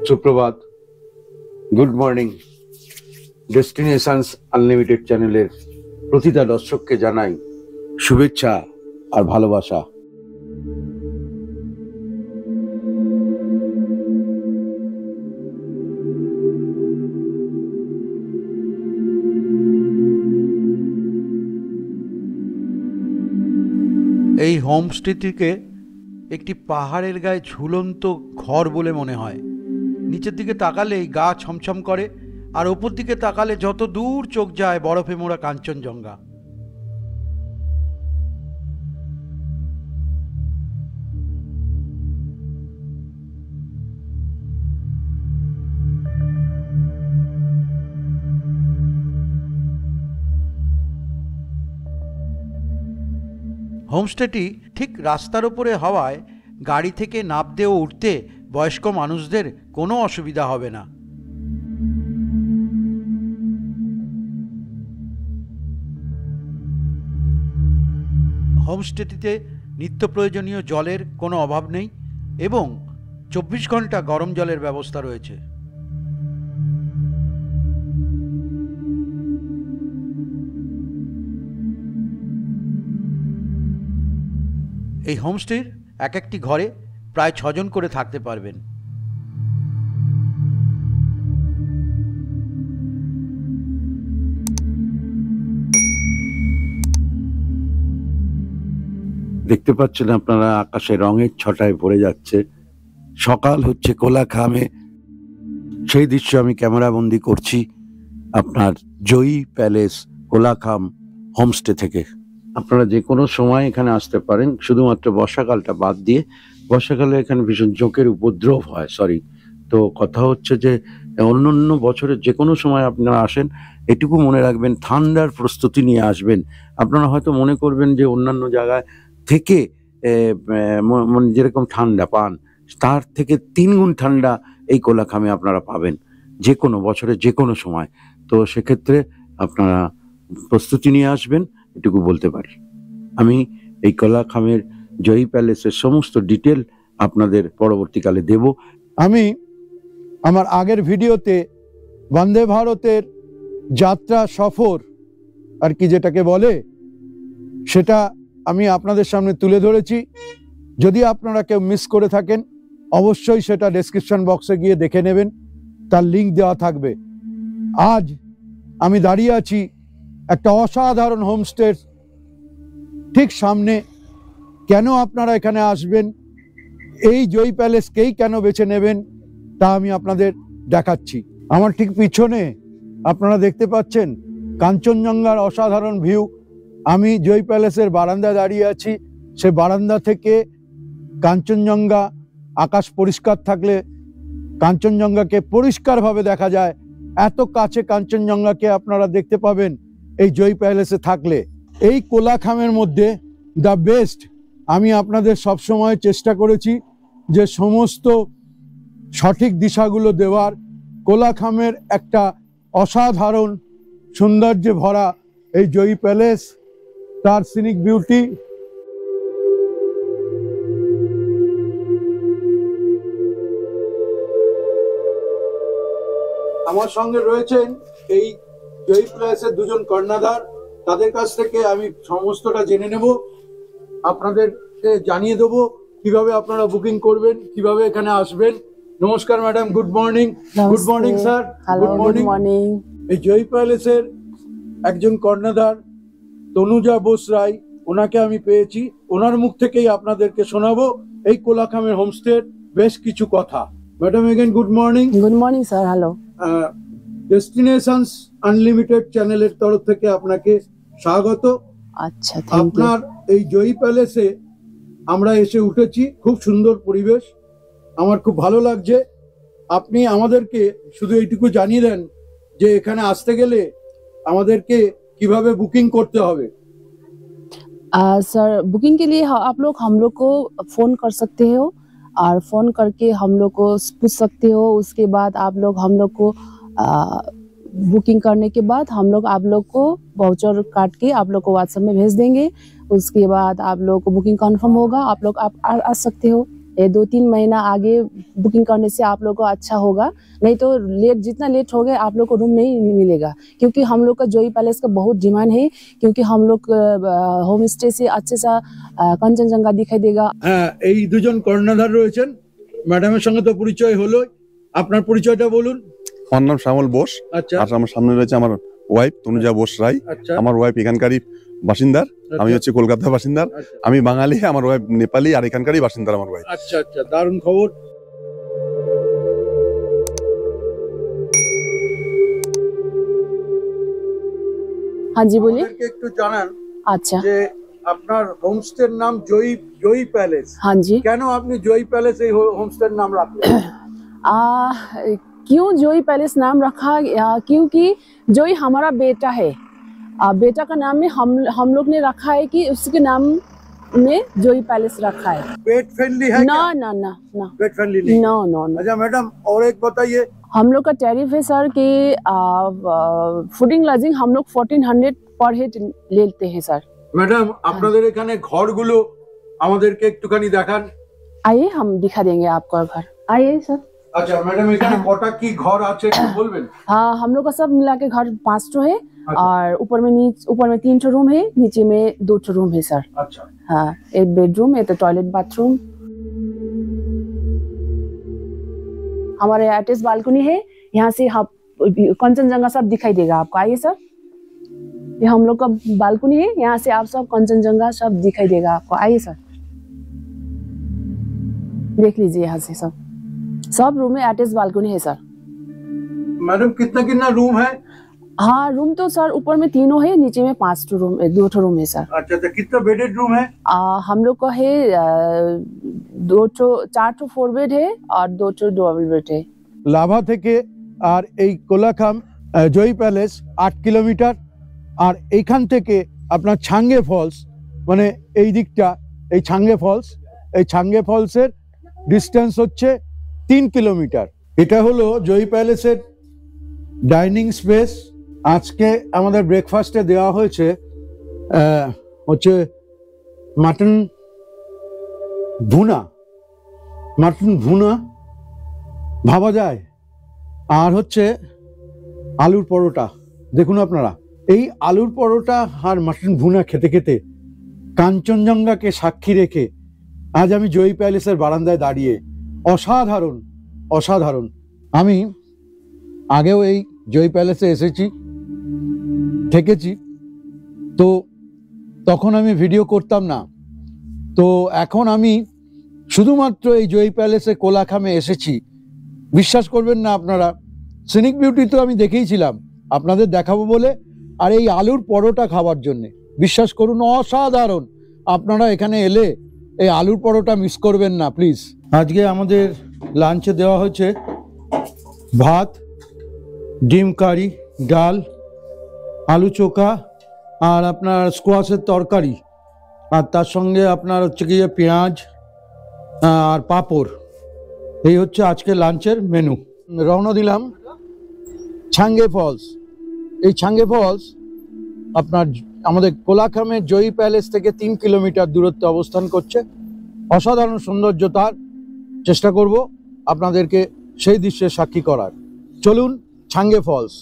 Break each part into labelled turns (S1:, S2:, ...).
S1: সুপ্রভাত, good morning. Destinations unlimited চ্যানেলের প্রতিটা দর্শককে জানাই শুভেচ্ছা আর ভালোবাসা।
S2: এই হোমস্টেটিকে একটি পাহাড়ের গায়ে ঝুলন্ত ঘর বলে মনে হয়। নিচের দিকে তাকালেই গা ছমছম করে, আর ওপর দিকে তাকালে যত দূর চোখ যায় বরফে মোড়া কাঞ্চনজঙ্ঘা। হোমস্টেটি ঠিক রাস্তার ওপরে হওয়ায় গাড়ি থেকে নামতে ও উঠতে বয়স্ক মানুষদের কোনো অসুবিধা হবে না। হোমস্টেটিতে নিত্য প্রয়োজনীয় জলের কোনো অভাব নেই এবং 24 ঘন্টা গরম জলের ব্যবস্থা রয়েছে। এই হোমস্টের এক একটি ঘরে প্রায় 6 জন করে থাকতে পারবেন।
S1: দেখতে পাচ্ছেন আপনারা, আকাশে রঙের ছটায় ভরে যাচ্ছে। সকাল হচ্ছে কোলাখামে, সেই দৃশ্য আমি ক্যামেরা বন্দি করছি আপনার জয়ী প্যালেস কোলাখাম হোমস্টে থেকে। আপনারা যে কোনো সময় এখানে আসতে পারেন, শুধুমাত্র বর্ষাকালটা বাদ দিয়ে। বর্ষাকালে এখানে ভীষণ জোঁকের উপদ্রব হয়, তো কথা হচ্ছে যে অন্য বছরের যে কোনো সময় আপনারা আসেন, এটুকু মনে রাখবেন ঠান্ডার প্রস্তুতি নিয়ে আসবেন। আপনারা হয়তো মনে করবেন যে অন্যান্য জায়গায় থেকে যেরকম ঠান্ডা পান, তার থেকে 3 গুণ ঠান্ডা এই কোলাখামে আপনারা পাবেন যে কোনো বছরের যে কোনো সময়। তো সেক্ষেত্রে আপনারা প্রস্তুতি নিয়ে আসবেন, এটুকু বলতে পারি। আমি এই কোলাখামের জয়ী প্যালেসের সমস্ত ডিটেল আপনাদের পরবর্তীকালে দেব।
S3: আমি আমার আগের ভিডিওতে বন্দে ভারতের যাত্রা সফর আর কি যেটাকে বলে, সেটা আমি আপনাদের সামনে তুলে ধরেছি। যদি আপনারা কেউ মিস করে থাকেন, অবশ্যই সেটা ডেসক্রিপশন বক্সে গিয়ে দেখে নেবেন, তার লিঙ্ক দেওয়া থাকবে। আজ আমি দাঁড়িয়ে আছি একটা অসাধারণ হোমস্টের ঠিক সামনে। কেন আপনারা এখানে আসবেন, এই জয়ী প্যালেসকেই কেন বেছে নেবেন, তা আমি আপনাদের দেখাচ্ছি। আমার ঠিক পিছনে আপনারা দেখতে পাচ্ছেন কাঞ্চনজঙ্ঘার অসাধারণ ভিউ। আমি জয়ী প্যালেসের বারান্দায় দাঁড়িয়ে আছি। সে বারান্দা থেকে কাঞ্চনজঙ্ঘা, আকাশ পরিষ্কার থাকলে কাঞ্চনজঙ্ঘাকে পরিষ্কারভাবে দেখা যায়। এত কাছে কাঞ্চনজঙ্ঘাকে আপনারা দেখতে পাবেন এই জয়ী প্যালেসে থাকলে। এই কোলাখামের মধ্যে দ্য বেস্ট, আমি আপনাদের সবসময় চেষ্টা করেছি যে সমস্ত সঠিক দিশাগুলো দেওয়ার। কোলাখামের একটা অসাধারণ সৌন্দর্যে ভরা এই জয়ী প্যালেস, তার সিনিক বিউটি। আমার সঙ্গে রয়েছেন এই জয়ী প্যালেসের দুজন কর্ণধার। তাদের কাছ থেকে আমি সমস্তটা জেনে নেব, আপনাদেরকে জানিয়ে দেবো কিভাবে আপনারা বুকিং করবেন, কিভাবে এখানে আসবেন। নমস্কার madam, good morning. Good morning sir. Good morning. এই জয়ী প্যালেসের একজন কর্ণধার তনুজা বোস রায়, ওনাকে আমি পেয়েছি। ওনার মুখ থেকেই আপনাদেরকে শোনাবো এই কোলাখামের হোমস্টের বেশ কিছু কথা। Madam again good morning.
S4: Good morning sir. Hello.
S3: Destinations unlimited চ্যানেলের তরফ থেকে আপনাকে স্বাগত।
S4: আচ্ছা,
S3: আপনার এই জয়ী প্যালেসে আমরা এসে উঠেছি। খুব সুন্দর পরিবেশ, আমার খুব ভালো লাগছে। আপনি আমাদেরকে শুধু এইটুকু জানিয়ে দেন যে এখানে আসতে গেলে আমাদেরকে কিভাবে বুকিং করতে হবে।
S4: सर, बुकिंग के लिए आप लोग हम लोग को फोन कर सकते हो और फोन करके हम लोग को पूछ सकते हो। उसके बाद आप लोग हम लोग को बुकिंग करने के बाद हम लोग आप लोग को वाउचर काट के आप लोग को व्हाट्सएप में भेज देंगे। उसके बाद आप लोग को बुकिंग कंफर्म होगा, आप लोग आ सकते हो। ये 2-3 महीना आगे बुकिंग करने से आप लोग को अच्छा होगा, नहीं तो लेट जितना लेट हो गए आप लोग को रूम नहीं मिलेगा, क्योंकि हम लोग का जोई पैलेस का बहुत डिमांड है, क्योंकि हम लोग होम स्टे से अच्छे सा कंचनजंगा दिखाई देगा।
S3: হ্যাঁ, এই দুজন কর্ণধার রয়েছেন, ম্যাডামের সঙ্গে তো পরিচয় হলো। আপনার পরিচয়টা বলুন।
S5: আমার নাম শ্যামল বোস।
S3: আচ্ছা
S5: আর আমার সামনে রয়েছে আমার ওয়াইফ তনুজা বোস রায়।
S3: আচ্ছা
S5: আমার ওয়াইফ এখানকারই বাসিন্দার, আমি হচ্ছে কলকাতার বাসিন্দার।
S3: আচ্ছা
S5: আমি বাঙালি, আমার ওয়াইফ নেপালি, আর এখানকারই বাসিন্দার আমার ওয়াইফ।
S3: আচ্ছা আচ্ছা, দারুণ খবর।
S4: हाँ जी बोलिए।
S3: আমাদেরকে একটু জানান
S4: अच्छा
S3: যে আপনার হোমস্টের নাম জয়ী প্যালেস।
S4: हाँ जी।
S3: কেন আপনি জয়ী প্যালেস এই হোমস্টের নাম রাখলেন?
S4: क्यों जोई पैलेस नाम रखा? क्योंकि जोई हमारा बेटा है, बेटा का नाम में हम लोग ने रखा है कि उसके नाम में जोई पैलेस रखा है।
S3: पेट फ्रेंडली है
S4: ना
S3: क्या?
S4: ना ना ना
S3: पेट फ्रेंडली नहीं।
S4: No no no.
S3: अच्छा मैडम, और एक बताइए।
S4: हम लोग का टैरिफ है सर कि फूडिंग लॉजिंग हम लोग 1400 पर हेड लेते हैं सर।
S3: ম্যাডাম, আপনাদের এখানে ঘরগুলো আমাদেরকে একটুখানি দেখান।
S4: आइए हम दिखा देंगे आपका घर, आइए सर।
S3: আচ্ছা ম্যাডাম, এখানে কটা কি ঘর আছে একটু বলবেন?
S4: हाँ, हम लोग का सब मिला के घर 5 ठो है,
S3: अच्छा।
S4: और ऊपर में 3 ठो रूम है, नीचे में 2 ठो रूम है सर।
S3: আচ্ছা
S4: हाँ, एक बेडरूम, एक तो टॉयलेट बाथरूम। हमारे अटैच बालकनी है, यहाँ से हम कंचनजंगा सब दिखाई देगा आपको। आइए सर, ये हम लोग का बालकनी है, यहाँ से आप सब कंचनजंगा सब दिखाई देगा आपको। आइए सर, देख लीजिए यहाँ से सब रूम में अटैच बालकनी है सर।
S3: मैडम, कितना कितना रूम है?
S4: हाँ, रूम तो सर ऊपर में 3 है, नीचे में 5 ठो रूम, 2 ठो रूम है सर।
S3: अच्छा अच्छा, कितना बेडेड रूम है?
S4: हम लोग का है 4 ठो 4 बेड है और 2 ठो डबल बेड है।
S3: লাভা থেকে আর এই কোলাখাম জয়ী প্যালেস 8 কিলোমিটার, আর এইখান থেকে আপনার ছাঙ্গে ফলস, মানে এই দিকটা, এই ছাঙ্গে ফলসের ডিস্টেন্স হচ্ছে 3 কিলোমিটার। এটা হলো জয়ী প্যালেসের ডাইনিং স্পেস। আজকে আমাদের ব্রেকফাস্টে দেওয়া হয়েছে হচ্ছে মাটন ভুনা ভাবা যায়, আর হচ্ছে আলুর পরোটা। দেখুন আপনারা, এই আলুর পরোটা আর মাটন ভুনা খেতে খেতে কাঞ্চনজঙ্ঘাকে সাক্ষী রেখে আজ আমি জয়ী প্যালেসের বারান্দায় দাঁড়িয়ে। অসাধারণ অসাধারণ। আমি আগেও এই জয়ী প্যালেসে এসেছি, থেকেছি, তো তখন আমি ভিডিও করতাম না। তো এখন আমি শুধুমাত্র এই জয়ী প্যালেসে কোলাখামে এসেছি। বিশ্বাস করবেন না আপনারা, সিনিক বিউটি তো আমি দেখেইছিলাম আপনাদের দেখাবো বলে, আর এই আলুর পরোটা খাবার জন্যে। বিশ্বাস করুন, অসাধারণ। আপনারা এখানে এলে এই আলুর পরোটা মিস করবেন না প্লিজ। আজকে আমাদের লাঞ্চে দেওয়া হয়েছে ভাত, ডিম কারি, ডাল, আলু চোখা, আর আপনার স্কোয়াশের তরকারি, আর তার সঙ্গে আপনার হচ্ছে গিয়ে পেঁয়াজ আর পাঁপড়। এই হচ্ছে আজকে লাঞ্চের মেনু। রওনা দিলাম ছাঙ্গে ফলস। এই ছাঙ্গে ফলস আপনার আমাদের কোলাখামের জয়ী প্যালেস থেকে 3 কিলোমিটার দূরত্বে অবস্থান করছে। অসাধারণ সৌন্দর্য, তার চেষ্টা করব আপনাদেরকে সেই দৃশ্যের সাক্ষী করার। চলুন ছাঙ্গে ফলস।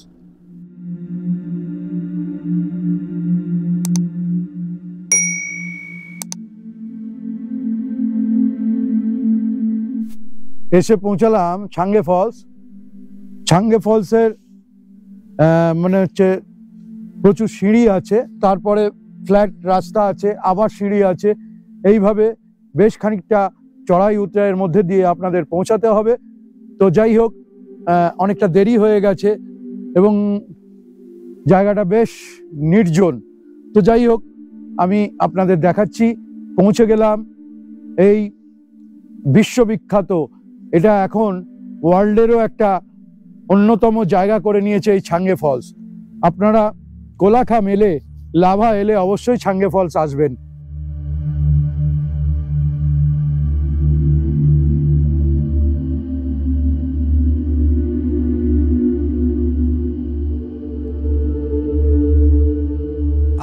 S3: এসে পৌঁছালাম ছাঙ্গে ফলস। ছাঙ্গে ফলসের মানে হচ্ছে প্রচুর সিঁড়ি আছে, তারপরে ফ্ল্যাট রাস্তা আছে, আবার সিঁড়ি আছে, এইভাবে বেশ খানিকটা চড়াই উতরাইয়ের মধ্যে দিয়ে আপনাদের পৌঁছাতে হবে। তো যাই হোক, অনেকটা দেরি হয়ে গেছে এবং জায়গাটা বেশ নির্জন। তো যাই হোক, আমি আপনাদের দেখাচ্ছি। পৌঁছে গেলাম এই বিশ্ববিখ্যাত, এটা এখন ওয়ার্ল্ডেরও একটা অন্যতম জায়গা করে নিয়েছে এই ছাঙ্গে ফলস। আপনারা কোলাখাম এলে, লাভা এলে অবশ্যই ছাঙ্গে ফলস আসবেন।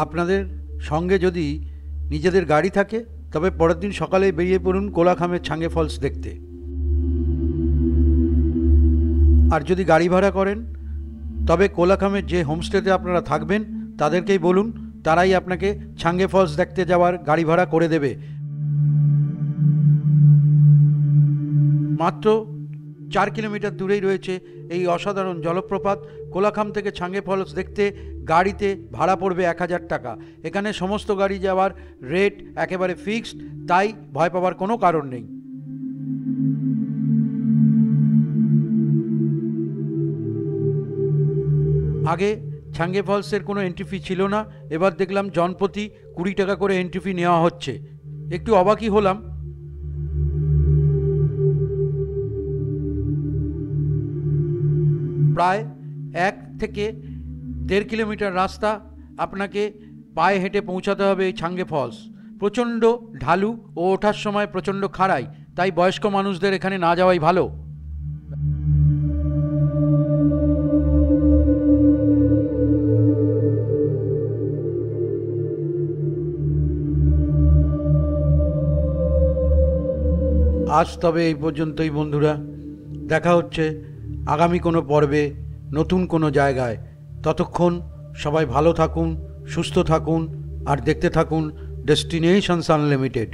S2: আপনাদের সঙ্গে যদি নিজেদের গাড়ি থাকে তবে পরের দিন সকালে বেরিয়ে পড়ুন কোলাখামের ছাঙ্গে ফলস দেখতে। আর যদি গাড়ি ভাড়া করেন তবে কোলাখামের যে হোমস্টেতে আপনারা থাকবেন তাদেরকেই বলুন, তারাই আপনাকে ছাঙ্গে ফলস দেখতে যাওয়ার গাড়ি ভাড়া করে দেবে। মাত্র 4 কিলোমিটার দূরেই রয়েছে এই অসাধারণ জলপ্রপাত। কোলাখাম থেকে ছাঙ্গে ফলস দেখতে গাড়িতে ভাড়া পড়বে 1000 টাকা। এখানে সমস্ত গাড়ি যাওয়ার রেট একেবারে ফিক্সড, তাই ভয় পাওয়ার কোনো কারণ নেই। আগে ছাঙ্গে ফলসের কোনো এন্ট্রি ফি ছিল না, এবার দেখলাম জনপ্রতি 20 টাকা করে এন্ট্রি ফি নেওয়া হচ্ছে। একটু অবাকই হলাম। প্রায় 1 থেকে 1.5 কিলোমিটার রাস্তা আপনাকে পায়ে হেঁটে পৌঁছাতে হবে এই ছাঙ্গে ফলস। প্রচণ্ড ঢালু ও ওঠার সময় প্রচণ্ড খাড়াই, তাই বয়স্ক মানুষদের এখানে না যাওয়াই ভালো। আজ তবে এই পর্যন্তই বন্ধুরা, দেখা হচ্ছে আগামী কোনো পর্বে নতুন কোনো জায়গায়। ততক্ষণ সবাই ভালো থাকুন, সুস্থ থাকুন আর দেখতে থাকুন ডেস্টিনেশনস আনলিমিটেড।